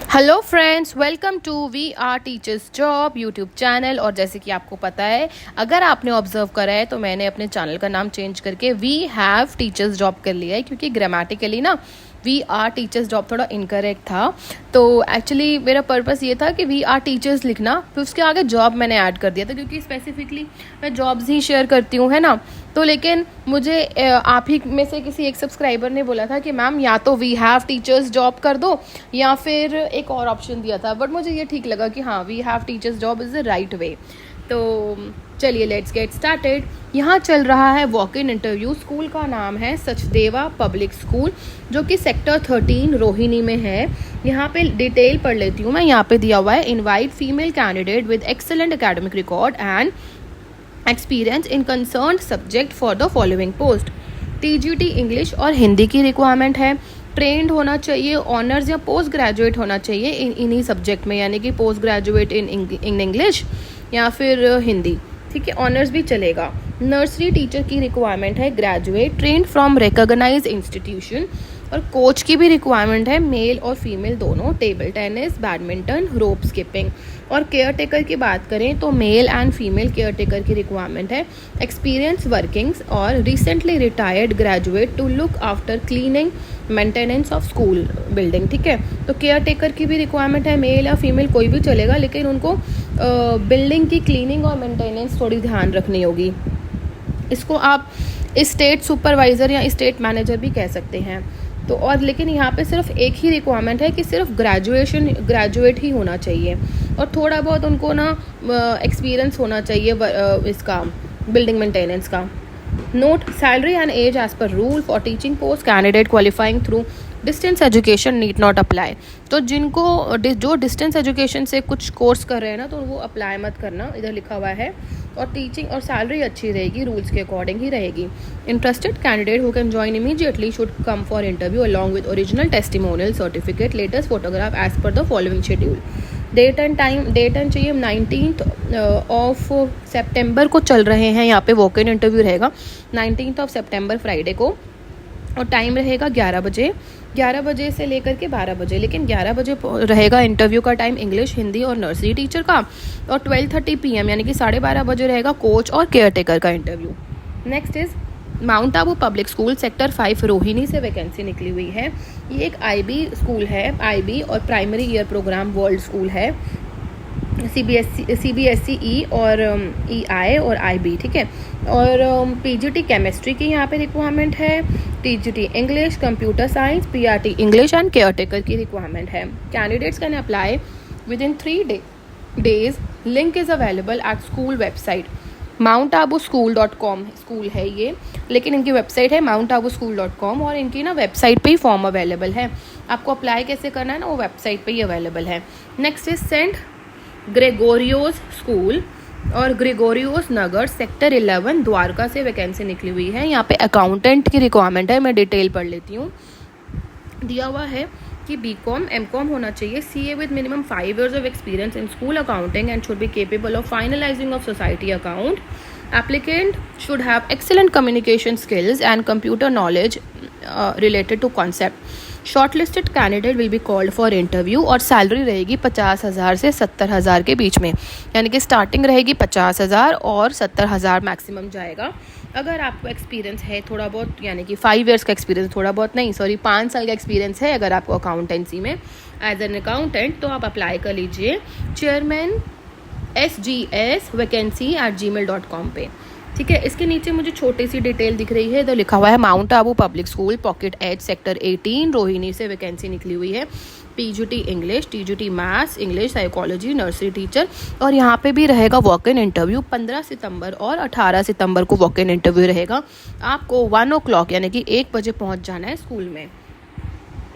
Hello friends, welcome to we are teachers job YouTube channel. और जैसे कि आपको पता है, अगर आपने ऑब्जर्व करा है तो मैंने अपने चैनल का नाम चेंज करके वी हैव टीचर्स जॉब कर लिया है, क्योंकि ग्रामेटिकली ना वी आर टीचर्स जॉब थोड़ा इनकरेक्ट था। तो एक्चुअली मेरा पर्पस ये था कि वी आर टीचर्स लिखना, फिर उसके आगे जॉब मैंने ऐड कर दिया था, क्योंकि स्पेसिफिकली मैं जॉब्स ही शेयर करती हूँ, है ना। तो लेकिन मुझे आप ही में से किसी एक सब्सक्राइबर ने बोला था कि मैम या तो वी हैव टीचर्स जॉब कर दो या फिर एक और ऑप्शन दिया था, बट मुझे ये ठीक लगा कि हाँ, we have teachers job is the right way. तो चलिए लेट्स गेट स्टार्टेड। यहाँ चल रहा है वॉक इन इंटरव्यू। स्कूल का नाम है सचदेवा पब्लिक स्कूल, जो कि सेक्टर 13 रोहिणी में है। यहाँ पे डिटेल पढ़ लेती हूँ मैं। यहाँ पे दिया हुआ है, invite female candidate with excellent academic record and experience in concern subject for the following post. TGT English और हिंदी की रिक्वायरमेंट है। ट्रेंड होना चाहिए, ऑनर्स या पोस्ट ग्रेजुएट होना चाहिए इन्हीं सब्जेक्ट में, यानी कि पोस्ट ग्रेजुएट इन इंग्लिश या फिर हिंदी, ठीक है। ऑनर्स भी चलेगा। नर्सरी टीचर की रिक्वायरमेंट है, graduate trained from recognised institution. और कोच की भी रिक्वायरमेंट है, मेल और फीमेल दोनों। Table tennis, badminton, rope skipping. और केयर टेकर की बात करें तो male and female caretaker की रिक्वायरमेंट है। एक्सपीरियंस वर्किंग्स और recently retired graduate to look after cleaning maintenance of school building, ठीक है। तो केयर टेकर की भी रिक्वायरमेंट है, मेल या फीमेल कोई भी चलेगा, लेकिन उनको बिल्डिंग की क्लीनिंग और मेंटेनेंस थोड़ी ध्यान रखनी होगी। इसको आप स्टेट सुपरवाइज़र या स्टेट मैनेजर भी कह सकते हैं। तो और लेकिन यहाँ पे सिर्फ एक ही रिक्वायरमेंट है कि सिर्फ ग्रेजुएट ही होना चाहिए, और थोड़ा बहुत उनको ना एक्सपीरियंस होना चाहिए इसका बिल्डिंग मेंटेनेंस का। Note, salary and age age per rule for teaching post candidate qualifying through distance education need not apply. तो जिनको जो डिस्टेंस एजुकेशन से कुछ कोर्स कर रहे हैं ना, तो वो अप्लाई मत करना, इधर लिखा हुआ है। और टीचिंग और सैलरी अच्छी रहेगी, रूल्स के अकॉर्डिंग ही रहेगी। Interested candidate who can join immediately should come for interview along with original testimonial certificate, latest photograph as per the following schedule. Date and चाहिए 19 ऑफ सेप्टेम्बर को चल रहे हैं। यहाँ पे वॉक इन इंटरव्यू रहेगा 19 ऑफ सेप्टेम्बर फ्राइडे को, और टाइम रहेगा 11 बजे से लेकर के 12 बजे। लेकिन 11 बजे रहेगा इंटरव्यू का टाइम इंग्लिश, हिंदी और नर्सरी टीचर का, और 12:30 PM यानी कि 12:30 बजे रहेगा कोच और केयर टेकर का interview. Next is Mount Abu public school, sector 5 Rohini से वैकेंसी निकली हुई है। ये एक IB स्कूल है, IB और primary year programme world school है। CBSE E और EI और IB, ठीक है। और PGT केमिस्ट्री की यहाँ पे रिक्वायरमेंट है। TGT English, computer science, PRT English and care taker की रिक्वायरमेंट है। Candidates can apply with in 3 days। Link is available at school website mountabuschool.com school है ये, लेकिन इनकी वेबसाइट है mountabuschool.com, और इनकी ना वेबसाइट पे ही फॉर्म अवेलेबल है। आपको अप्लाई कैसे करना है ना, वो वेबसाइट पे ही अवेलेबल है। नेक्स्ट इज सेंट ग्रेगोरियोस स्कूल और ग्रेगोरियोस नगर, सेक्टर 11 द्वारका से वैकेंसी निकली हुई है। यहाँ पे अकाउंटेंट की रिक्वायरमेंट है, मैं डिटेल पढ़ लेती हूँ। दिया हुआ है कि BCom MCom होना चाहिए, CA with minimum 5 years of experience in school accounting and should be capable of finalising of society account. Applicant should have excellent communication skills and computer knowledge related to concept. Shortlisted candidate will be called for interview, और salary रहेगी 50,000 से 70,000 के बीच में, यानी कि starting रहेगी 50,000 और 70,000 maximum जाएगा। अगर आपको एक्सपीरियंस है थोड़ा बहुत, यानी कि 5 years का एक्सपीरियंस, थोड़ा बहुत नहीं, सॉरी 5 साल का एक्सपीरियंस है अगर आपको अकाउंटेंसी में एज एन अकाउंटेंट, तो आप अप्लाई कर लीजिए chairman SGS vacancy@gmail.com पे, ठीक है। इसके नीचे मुझे छोटी सी डिटेल दिख रही है, तो लिखा हुआ है Mount Abu public school pocket H, sector 18 Rohini से वैकेंसी निकली हुई है। PGT English, TGT maths, English, psychology, nursery teacher. और यहाँ पे भी रहेगा वॉक इन इंटरव्यू 15 सितंबर और 18 सितंबर को वॉक इन इंटरव्यू रहेगा। आपको 1 o'clock यानी कि 1 बजे पहुँच जाना है स्कूल में,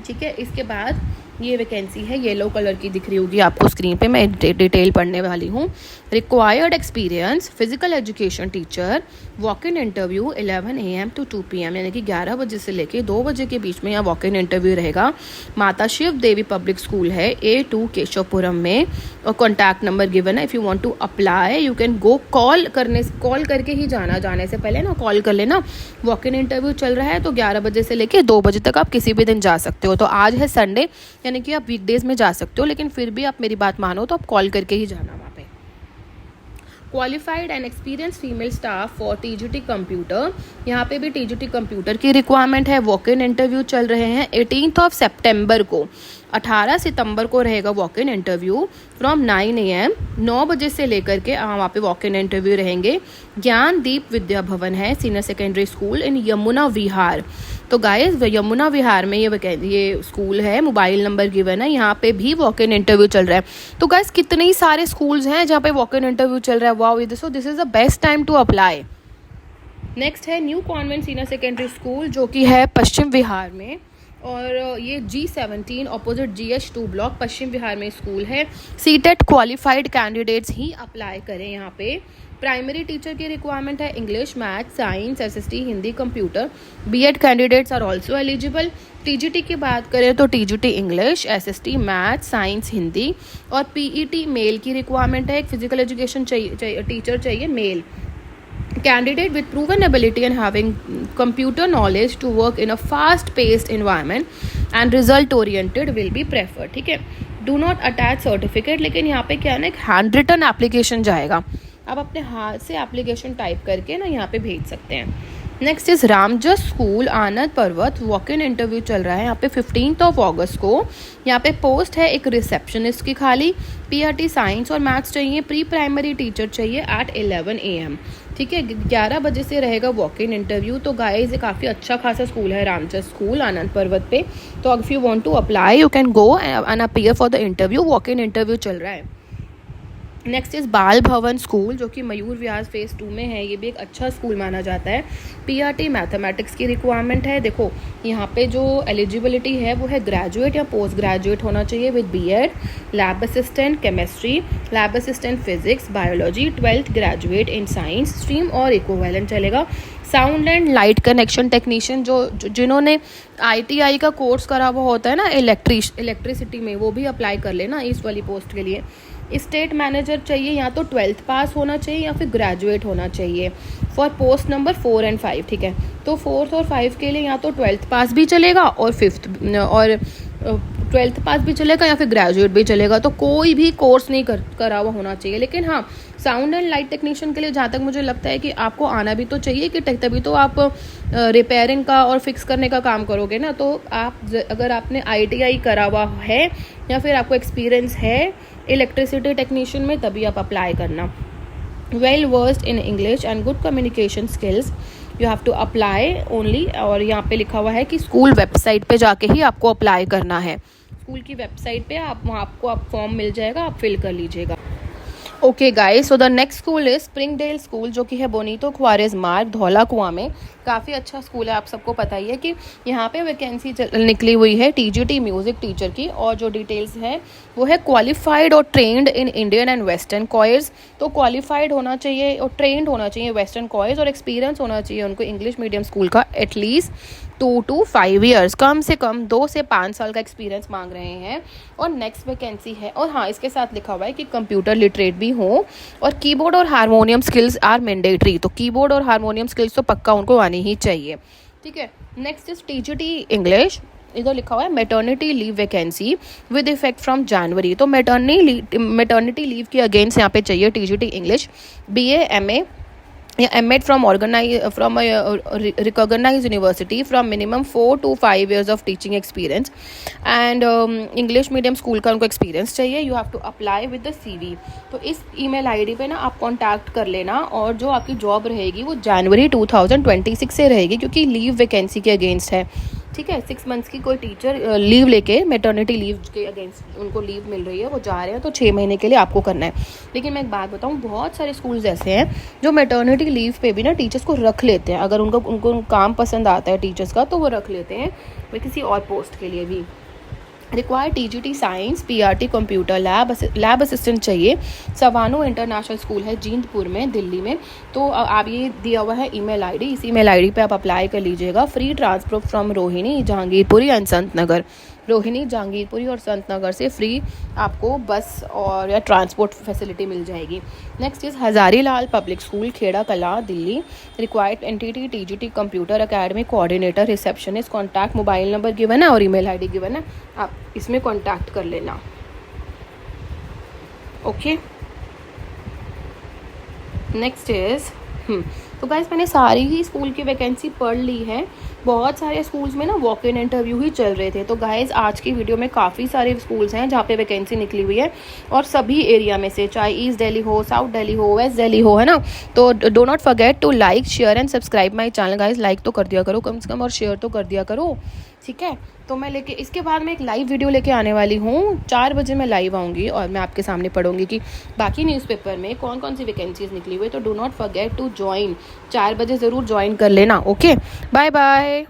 ठीक है। इसके बाद ये वैकेंसी है, येलो कलर की दिख रही होगी आपको स्क्रीन पे, मैं डिटेल पढ़ने वाली हूँ। Required experience, physical education teacher, walk in interview 11 AM to 2 PM, यानी कि 11 बजे से लेके 2 बजे के बीच में यहाँ वॉक इन इंटरव्यू रहेगा। माता शिव देवी पब्लिक स्कूल है A2 केशवपुरम में, और कॉन्टैक्ट नंबर गिवन है। If you want to apply you can go, call करके ही जाने से पहले ना कॉल कर लेना। वॉक इन इंटरव्यू चल रहा है तो 11 बजे से लेके 2 बजे तक आप किसी भी दिन जा सकते हो। तो आज है संडे, यानी कि आप वीकडेज में जा सकते हो, लेकिन फिर भी आप मेरी बात मानो तो आप कॉल करके ही जाना वहाँ पे। Qualified and experience female staff for TGT computer, यहाँ पे भी TGT कंप्यूटर की रिक्वायरमेंट है। वॉक इन इंटरव्यू चल रहे हैं 18 सितंबर को, 18 सितंबर को रहेगा walk in interview from 9 AM, 9 बजे से लेकर के वहाँ पे वॉक इन इंटरव्यू रहेंगे। ज्ञानदीप विद्या भवन है senior secondary school in Yamuna Vihar. तो गाइस यमुना विहार में ये स्कूल है, मोबाइल नंबर गिवन है, यहाँ पे भी वॉक इन इंटरव्यू चल रहा है। तो गाइस कितने ही सारे स्कूल्स हैं जहाँ पे वॉक इन इंटरव्यू चल रहा है। Wow, this is the best time to apply. Next है new convent senior secondary school, जो कि है पश्चिम विहार में, और ये G17 opposite GH2 block Paschim Vihar में स्कूल है। सीटेट क्वालिफाइड कैंडिडेट्स ही अप्लाई करें यहाँ पे। प्राइमरी टीचर की रिक्वायरमेंट है, English, math, science, SST, Hindi, computer. B.Ed candidates are also eligible. TGT की बात करें तो TGT English, SST math, science, Hindi, और PET मेल की रिक्वायरमेंट है। एक फिजिकल एजुकेशन टीचर चाहिए male. Candidate with proven ability and having computer knowledge to work in a fast-paced environment and result-oriented will be preferred। ठीक है, do not attach certificate, लेकिन यहाँ पे क्या है ना, एक हैंड रिटन एप्लीकेशन जाएगा, आप अपने हाथ से एप्लीकेशन टाइप करके ना यहाँ पे भेज सकते हैं। नेक्स्ट इज रामजस स्कूल आनंद पर्वत, वॉक इन इंटरव्यू चल रहा है यहाँ पे 15 अगस्त को। यहाँ पे पोस्ट है एक रिसेप्शनिस्ट की खाली। PRT साइंस और मैथ्स चाहिए। प्री प्राइमरी टीचर चाहिए एट 11 AM। ठीक है, 11 बजे से रहेगा वॉक इन इंटरव्यू। तो गाइस ये काफ़ी अच्छा खासा स्कूल है रामजस स्कूल आनंद पर्वत पे। तो if you want to apply you can go and appear for the interview. Walk in interview चल रहा है। नेक्स्ट इज़ बाल भवन स्कूल, जो कि मयूर विहार फेज़ 2 में है। ये भी एक अच्छा स्कूल माना जाता है। PRT मैथमेटिक्स की रिक्वायरमेंट है। देखो यहाँ पे जो एलिजिबिलिटी है वो है ग्रेजुएट या पोस्ट ग्रेजुएट होना चाहिए with B.Ed, lab assistant chemistry, lab assistant physics, biology, 12th graduate in science stream और इक्विवेलेंट चलेगा। Sound and light connection technician, जिन्होंने ITI का कोर्स करा हुआ होता है ना इलेक्ट्रिसिटी में, वो भी अप्लाई कर लेना इस वाली पोस्ट के लिए। स्टेट मैनेजर चाहिए, या तो 12th पास होना चाहिए या फिर ग्रेजुएट होना चाहिए फॉर पोस्ट नंबर 4 and 5। ठीक है, तो 4th और 5 के लिए या तो 12th पास भी चलेगा और 12th पास भी चलेगा या फिर ग्रेजुएट भी चलेगा। तो कोई भी कोर्स नहीं करा हुआ होना चाहिए। लेकिन हाँ, साउंड एंड लाइट टेक्नीशियन के लिए जहाँ तक मुझे लगता है कि आपको आना भी तो चाहिए, कि तभी तो आप रिपेयरिंग का और फिक्स करने का काम करोगे ना। तो आप अगर आपने ITI करा हुआ है या फिर आपको एक्सपीरियंस है इलेक्ट्रिसिटी टेक्नीशियन में, तभी आप अप्लाई करना। Well versed in English and good communication skills you have to apply only. और यहाँ पे लिखा हुआ है कि स्कूल वेबसाइट पे जाके ही आपको अप्लाई करना है। स्कूल की वेबसाइट पे आपको फॉर्म मिल जाएगा, आप फिल कर लीजिएगा। Okay guys, so the next school is Springdale school, जो कि है बोनीतो ख्वारिज मार्ग धौला कुआं में। काफ़ी अच्छा स्कूल है, आप सबको पता ही है कि यहाँ पे वैकेंसी निकली हुई है TGT म्यूज़िक टीचर की। और जो डिटेल्स है वो है क्वालिफाइड और trend in Indian and western choirs. तो क्वालिफाइड होना चाहिए और ट्रेंड होना चाहिए वेस्टर्न कॉयर्स, और एक्सपीरियंस होना चाहिए उनको इंग्लिश मीडियम स्कूल का एटलीस्ट 2 to 5 years, कम से कम 2 से 5 साल का एक्सपीरियंस मांग रहे हैं। और नेक्स्ट वैकेंसी है, और हाँ इसके साथ लिखा हुआ है कि कंप्यूटर लिटरेट भी हो, और कीबोर्ड और हारमोनियम स्किल्स आर मैंडेटरी। तो कीबोर्ड और हारमोनियम स्किल्स तो पक्का उनको आनी ही चाहिए। ठीक है, नेक्स्ट इज TGT इंग्लिश। इधर लिखा हुआ है maternity leave vacancy with effect from January. तो मैटर्निटी लीव के अगेंस्ट यहाँ पे चाहिए TGT इंग्लिश BA MA या M.Ed from recognized university from minimum 4 to 5 years of teaching experience and English medium school का उनको एक्सपीरियंस चाहिए। You have to apply with the CV। तो इस ईमेल ID पे ना आप कॉन्टैक्ट कर लेना, और जो आपकी जॉब रहेगी वो जनवरी 2026 से रहेगी, क्योंकि लीव वैकेंसी के अगेंस्ट है। ठीक है, 6 मंथ्स की कोई टीचर लीव लेके मैटर्निटी लीव के अगेंस्ट उनको लीव मिल रही है, वो जा रहे हैं, तो 6 महीने के लिए आपको करना है। लेकिन मैं एक बात बताऊँ, बहुत सारे स्कूल्स ऐसे हैं जो मैटर्निटी लीव पे भी ना टीचर्स को रख लेते हैं। अगर उनको काम पसंद आता है टीचर्स का तो वो रख लेते हैं वे किसी और पोस्ट के लिए भी। Required TGT science, PRT computer lab assistant चाहिए। सवानो इंटरनेशनल स्कूल है जींदपुर में, दिल्ली में। तो आप ये दिया हुआ है ईमेल आईडी, इस ईमेल आईडी पे आप अप्लाई कर लीजिएगा। Free transport from Rohini, Jahangirpuri and Sant Nagar. Rohini, Jahangirpuri और संत नगर से फ्री आपको बस और या ट्रांसपोर्ट फैसिलिटी मिल जाएगी। Next is Hazari Lal public school, Kheda Kala, Delhi. Required entity TGT computer academy coordinator, receptionist. Contact mobile number given है और ईमेल आईडी गिवन है, आप इसमें कॉन्टैक्ट कर लेना। ओके, नेक्स्ट इज़ तो गाइस मैंने सारी ही स्कूल की वैकेंसी पढ़ ली है। बहुत सारे स्कूल्स में ना वॉक इन इंटरव्यू ही चल रहे थे। तो गाइस आज की वीडियो में काफ़ी सारे स्कूल्स हैं जहाँ पे वैकेंसी निकली हुई है, और सभी एरिया में से, चाहे ईस्ट दिल्ली हो, साउथ दिल्ली हो, वेस्ट दिल्ली हो, है ना। तो do not forget to like, share and subscribe my channel guys. Like तो कर दिया करो कम से कम, और शेयर तो कर दिया करो, ठीक है। तो मैं इसके बाद मैं एक लाइव वीडियो लेके आने वाली हूँ। 4 बजे मैं लाइव आऊँगी और मैं आपके सामने पढ़ूंगी कि बाकी न्यूज़पेपर में कौन कौन सी वैकेंसीज निकली हुई है। तो do not forget to join, 4 बजे ज़रूर ज्वाइन कर लेना। Okay, bye bye.